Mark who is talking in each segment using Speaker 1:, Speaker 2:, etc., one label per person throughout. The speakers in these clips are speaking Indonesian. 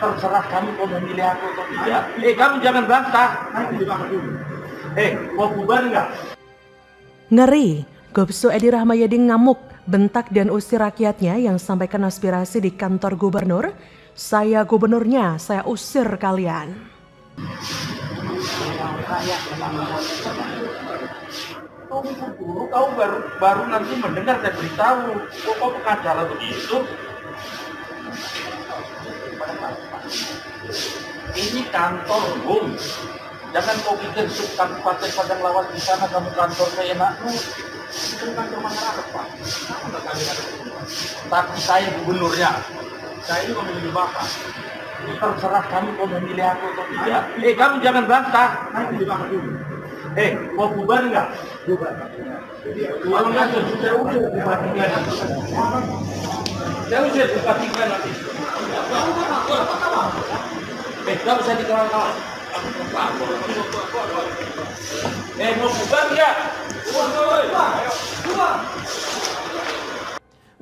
Speaker 1: Terserah kamu mau memilih aku atau tidak. Kamu jangan bantah. Mau bubar nggak?
Speaker 2: Ngeri, Gopsu Edi Rahmayadi ngamuk, bentak dan usir rakyatnya yang sampaikan aspirasi di kantor gubernur. Saya gubernurnya, saya usir kalian.
Speaker 1: Kau baru nanti mendengar dan beritahu. Kok pengacara begitu? Ini kantor Bung. Jangan kau pikir Kabupaten Padang Lawas di sana kamu kantor seenakmu. Itu kantor masyarakat, Pak. Tapi saya gubernurnya. Saya ini memilih Bapak. Terserah kamu mau memilih aku atau tidak. Kamu jangan bantah. Mau bubar nggak? Bubar. Kalau nggak saya usir bupatinya nanti. Saya usir bupatinya nanti. Nggak usah dikawan-kawan. Mau bubar nggak? Bubar.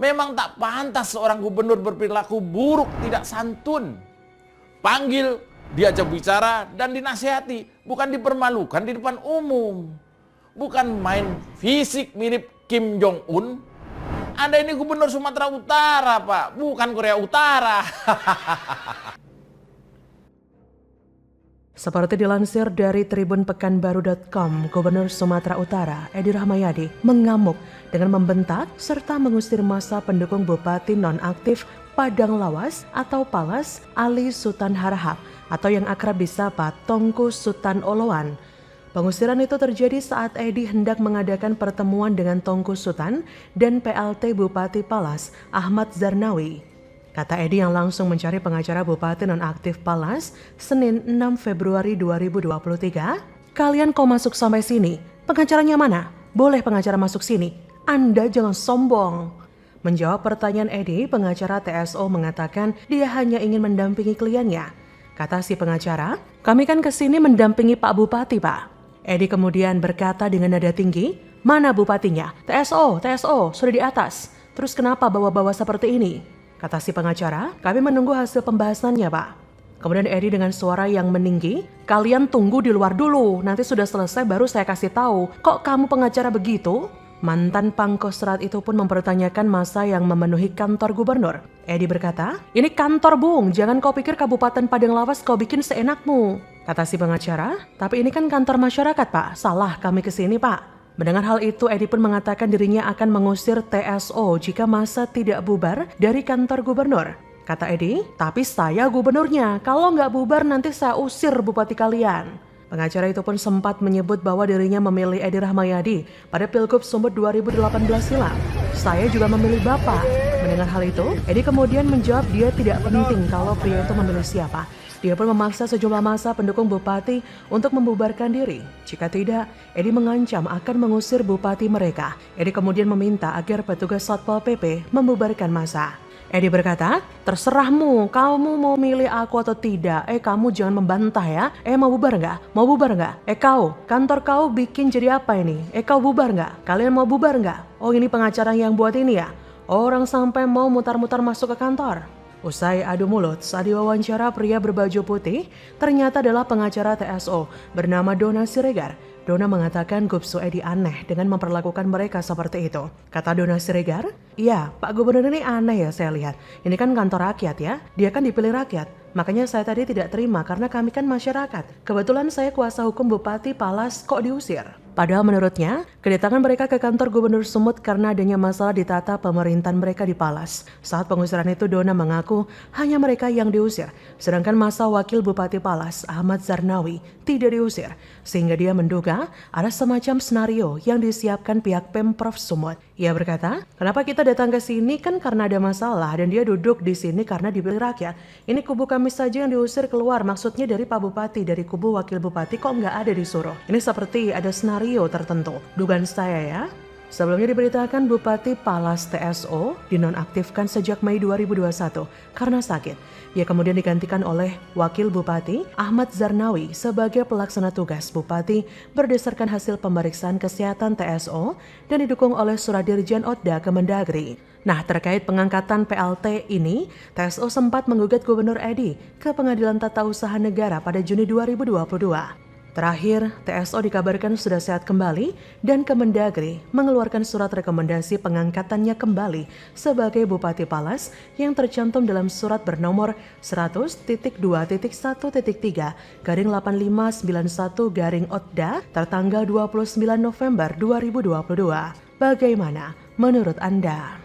Speaker 3: Memang tak pantas seorang gubernur berperilaku buruk, tidak santun. Panggil, diajak bicara dan dinasihati, bukan dipermalukan di depan umum. Bukan main fisik mirip Kim Jong-un. Anda ini gubernur Sumatera Utara, Pak, bukan Korea Utara.
Speaker 2: Seperti dilansir dari Tribun Pekanbaru.com, Gubernur Sumatera Utara Edi Rahmayadi mengamuk dengan membentak serta mengusir massa pendukung Bupati nonaktif Padang Lawas atau Palas Ali Sultan Harahap atau yang akrab disapa Tongku Sultan Oloan. Pengusiran itu terjadi saat Edi hendak mengadakan pertemuan dengan Tongku Sultan dan PLT Bupati Palas Ahmad Zarnawi. Kata Edi yang langsung mencari pengacara Bupati nonaktif Palas Senin 6 Februari 2023. Kalian kok masuk sampai sini? Pengacaranya mana? Boleh pengacara masuk sini? Anda jangan sombong. Menjawab pertanyaan Edi, pengacara TSO mengatakan dia hanya ingin mendampingi kliennya. Kata si pengacara, kami kan kesini mendampingi Pak Bupati, Pak. Edi kemudian berkata dengan nada tinggi, mana bupatinya? TSO, sudah di atas. Terus kenapa bawa-bawa seperti ini? Kata si pengacara, kami menunggu hasil pembahasannya, Pak. Kemudian Edi dengan suara yang meninggi, kalian tunggu di luar dulu, nanti sudah selesai baru saya kasih tahu. Kok kamu pengacara begitu? Mantan Pangkostrat itu pun mempertanyakan massa yang memenuhi kantor gubernur. Edi berkata, ini kantor Bung, jangan kau pikir Kabupaten Padang Lawas kau bikin seenakmu. Kata si pengacara, tapi ini kan kantor masyarakat, Pak. Salah kami kesini, Pak. Mendengar hal itu, Edi pun mengatakan dirinya akan mengusir TSO jika massa tidak bubar dari kantor gubernur. Kata Edi, tapi saya gubernurnya, kalau nggak bubar nanti saya usir bupati kalian. Pengacara itu pun sempat menyebut bahwa dirinya memilih Edi Rahmayadi pada Pilgub Sumut 2018 silam. Saya juga memilih Bapak. Mendengar hal itu, Edi kemudian menjawab dia tidak penting kalau pria itu memilih siapa. Dia pun memaksa sejumlah massa pendukung bupati untuk membubarkan diri. Jika tidak, Edi mengancam akan mengusir bupati mereka. Edi kemudian meminta agar petugas Satpol PP membubarkan massa. Edi berkata, terserahmu, kamu mau milih aku atau tidak. Kamu jangan membantah ya. Mau bubar nggak? Mau bubar nggak? Kau, kantor kau bikin jadi apa ini? Kau bubar nggak? Kalian mau bubar nggak? Oh, ini pengacara yang buat ini ya? Orang sampai mau mutar-mutar masuk ke kantor. Usai adu mulut saat diwawancara, pria berbaju putih ternyata adalah pengacara TSO bernama Dona Siregar. Dona mengatakan Gopsu Edi aneh dengan memperlakukan mereka seperti itu. Kata Dona Siregar, iya Pak Gubernur ini aneh ya saya lihat. Ini kan kantor rakyat ya, dia kan dipilih rakyat. Makanya saya tadi tidak terima karena kami kan masyarakat. Kebetulan saya kuasa hukum Bupati Palas kok diusir. Padahal menurutnya, kedatangan mereka ke kantor Gubernur Sumut karena adanya masalah di tata pemerintahan mereka di Palas. Saat pengusiran itu, Dona mengaku hanya mereka yang diusir, sedangkan masa Wakil Bupati Palas, Ahmad Zarnawi, tidak diusir. Sehingga dia menduga ada semacam senario yang disiapkan pihak Pemprov Sumut. Ia berkata, kenapa kita datang ke sini kan karena ada masalah dan dia duduk di sini karena dipilih rakyat. Ini kubu kami saja yang diusir keluar, maksudnya dari Pak Bupati, dari kubu Wakil Bupati kok nggak ada disuruh. Ini seperti ada senario tertentu, dugaan saya ya. Sebelumnya diberitakan Bupati Palas TSO dinonaktifkan sejak Mei 2021 karena sakit. Ia kemudian digantikan oleh Wakil Bupati Ahmad Zarnawi sebagai pelaksana tugas Bupati berdasarkan hasil pemeriksaan kesehatan TSO dan didukung oleh Surat Dirjen Otda Kemendagri. Nah, terkait pengangkatan PLT ini, TSO sempat menggugat Gubernur Edi ke Pengadilan Tata Usaha Negara pada Juni 2022. Terakhir, TSO dikabarkan sudah sehat kembali dan Kemendagri mengeluarkan surat rekomendasi pengangkatannya kembali sebagai Bupati Palas yang tercantum dalam surat bernomor 100.2.1.3/8591/OTDA tertanggal 29 November 2022. Bagaimana menurut Anda?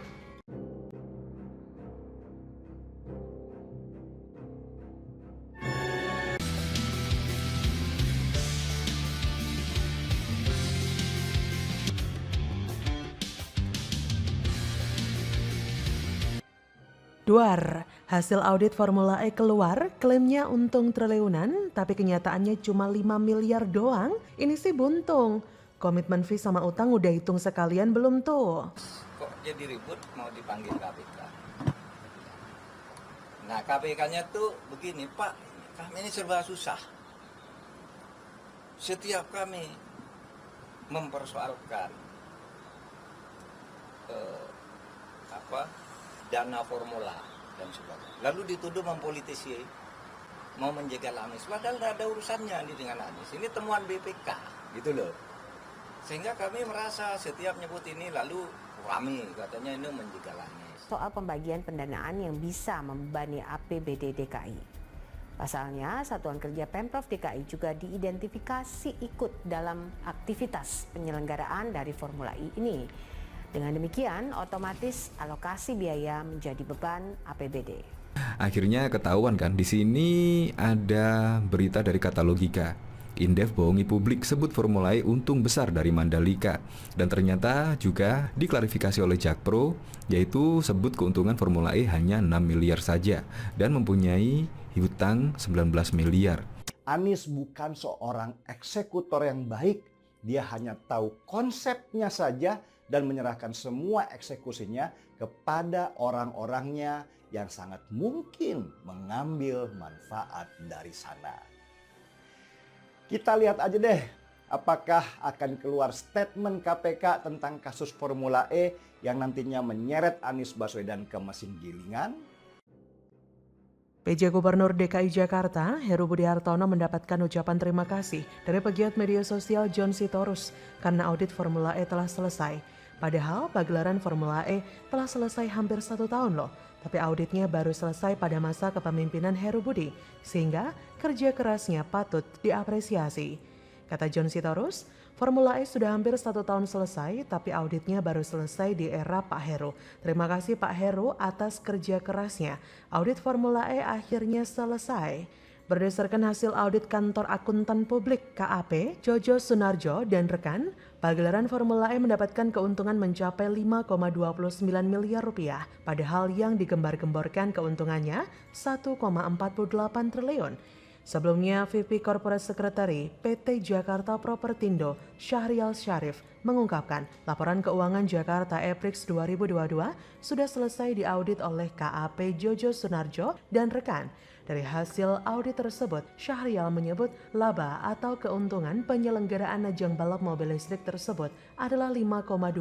Speaker 2: Duar, hasil audit Formula E keluar, klaimnya untung triliunan, tapi kenyataannya cuma 5 miliar doang. Ini sih buntung. Komitmen fee sama utang udah hitung sekalian belum tuh?
Speaker 4: Kok jadi ribut mau dipanggil KPK? Nah, KPK-nya tuh begini, Pak, kami ini serba susah. Setiap kami mempersoalkan dana formula dan sebagainya, lalu dituduh mempolitisi, mau menjegal Anies, padahal tidak ada urusannya ini dengan Anies. Ini temuan BPK, gitu loh. Sehingga kami merasa setiap nyebut ini lalu kami katanya ini menjegal Anies.
Speaker 5: Soal pembagian pendanaan yang bisa membebani APBD DKI. Pasalnya, Satuan Kerja Pemprov DKI juga diidentifikasi ikut dalam aktivitas penyelenggaraan dari Formula E ini. Dengan demikian, otomatis alokasi biaya menjadi beban APBD.
Speaker 6: Akhirnya ketahuan kan, di sini ada berita dari Katalogika. Indef bohongi publik, sebut Formula E untung besar dari Mandalika. Dan ternyata juga diklarifikasi oleh Jakpro, yaitu sebut keuntungan Formula E hanya 6 miliar saja dan mempunyai hutang 19 miliar.
Speaker 7: Anies bukan seorang eksekutor yang baik, dia hanya tahu konsepnya saja dan menyerahkan semua eksekusinya kepada orang-orangnya yang sangat mungkin mengambil manfaat dari sana. Kita lihat aja deh, apakah akan keluar statement KPK tentang kasus Formula E yang nantinya menyeret Anies Baswedan ke mesin gilingan.
Speaker 2: PJ Gubernur DKI Jakarta, Heru Budi Hartono mendapatkan ucapan terima kasih dari pegiat media sosial John Sitorus karena audit Formula E telah selesai. Padahal pagelaran Formula E telah selesai hampir 1 tahun loh, tapi auditnya baru selesai pada masa kepemimpinan Heru Budi, sehingga kerja kerasnya patut diapresiasi. Kata John Sitorus, Formula E sudah hampir 1 tahun selesai, tapi auditnya baru selesai di era Pak Heru. Terima kasih Pak Heru atas kerja kerasnya. Audit Formula E akhirnya selesai. Berdasarkan hasil audit kantor akuntan publik KAP, Jojo Sunarjo dan rekan, pagelaran Formula E mendapatkan keuntungan mencapai 5,29 miliar rupiah, padahal yang digembar-gemborkan keuntungannya 1,48 triliun. Sebelumnya, VP Corporate Secretary PT Jakarta Propertindo Syahrial Syarif mengungkapkan laporan keuangan Jakarta Aprix 2022 sudah selesai diaudit oleh KAP Jojo Sunarjo dan rekan. Dari hasil audit tersebut, Syahrial menyebut laba atau keuntungan penyelenggaraan ajang balap mobil listrik tersebut adalah 5,29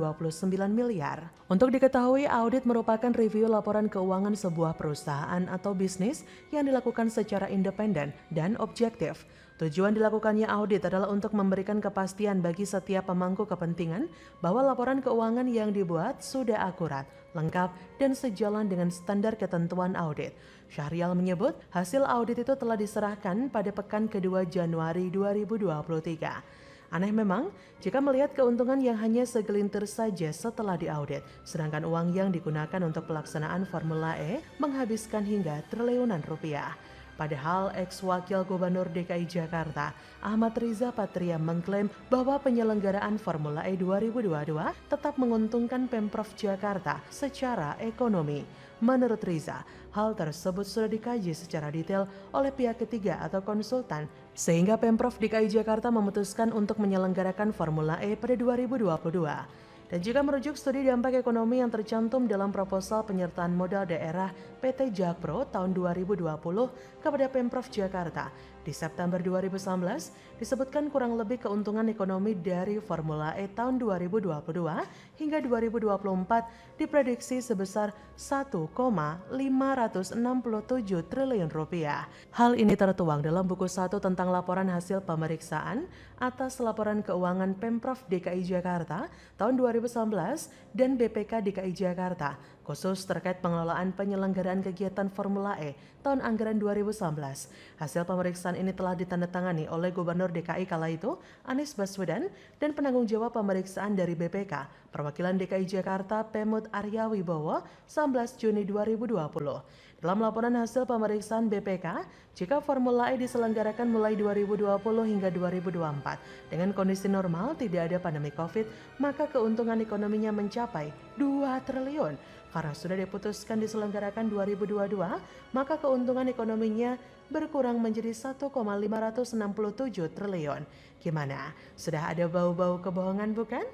Speaker 2: miliar. Untuk diketahui, audit merupakan review laporan keuangan sebuah perusahaan atau bisnis yang dilakukan secara independen dan objektif. Tujuan dilakukannya audit adalah untuk memberikan kepastian bagi setiap pemangku kepentingan bahwa laporan keuangan yang dibuat sudah akurat, lengkap, dan sejalan dengan standar ketentuan audit. Syahrial menyebut hasil audit itu telah diserahkan pada pekan kedua Januari 2023. Aneh memang jika melihat keuntungan yang hanya segelintir saja setelah diaudit, sedangkan uang yang digunakan untuk pelaksanaan Formula E menghabiskan hingga triliunan rupiah. Padahal ex-wakil Gubernur DKI Jakarta, Ahmad Riza Patria mengklaim bahwa penyelenggaraan Formula E 2022 tetap menguntungkan Pemprov Jakarta secara ekonomi. Menurut Riza, hal tersebut sudah dikaji secara detail oleh pihak ketiga atau konsultan, sehingga Pemprov DKI Jakarta memutuskan untuk menyelenggarakan Formula E pada 2022. Dan jika merujuk studi dampak ekonomi yang tercantum dalam proposal penyertaan modal daerah PT Jakpro tahun 2020 kepada Pemprov Jakarta di September 2019, disebutkan kurang lebih keuntungan ekonomi dari Formula E tahun 2022 hingga 2024 diprediksi sebesar 1,567 triliun rupiah. Hal ini tertuang dalam buku 1 tentang laporan hasil pemeriksaan atas laporan keuangan Pemprov DKI Jakarta tahun 2019 dan BPK DKI Jakarta, khusus terkait pengelolaan penyelenggaraan kegiatan Formula E tahun anggaran 2019. Hasil pemeriksaan ini telah ditandatangani oleh Gubernur DKI kala itu, Anies Baswedan, dan penanggung jawab pemeriksaan dari BPK, Perwakilan DKI Jakarta Pemut Arya Wibowo, 19 Juni 2020. Dalam laporan hasil pemeriksaan BPK, jika Formula E diselenggarakan mulai 2020 hingga 2024 dengan kondisi normal tidak ada pandemi COVID, maka keuntungan ekonominya mencapai 2 triliun. Karena sudah diputuskan diselenggarakan 2022, maka keuntungan ekonominya berkurang menjadi 1,567 triliun. Gimana? Sudah ada bau-bau kebohongan bukan?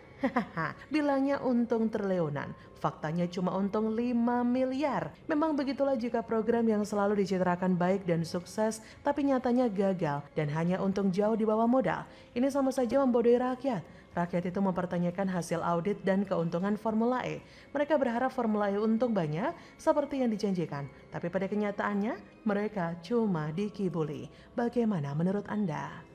Speaker 2: Bilangnya untung triliunan, faktanya cuma untung 5 miliar. Memang begitulah jika program yang selalu dicitrakan baik dan sukses, tapi nyatanya gagal dan hanya untung jauh di bawah modal. Ini sama saja membodohi rakyat. Rakyat itu mempertanyakan hasil audit dan keuntungan Formula E. Mereka berharap Formula E untung banyak seperti yang dijanjikan, tapi pada kenyataannya mereka cuma dikibuli. Bagaimana menurut Anda?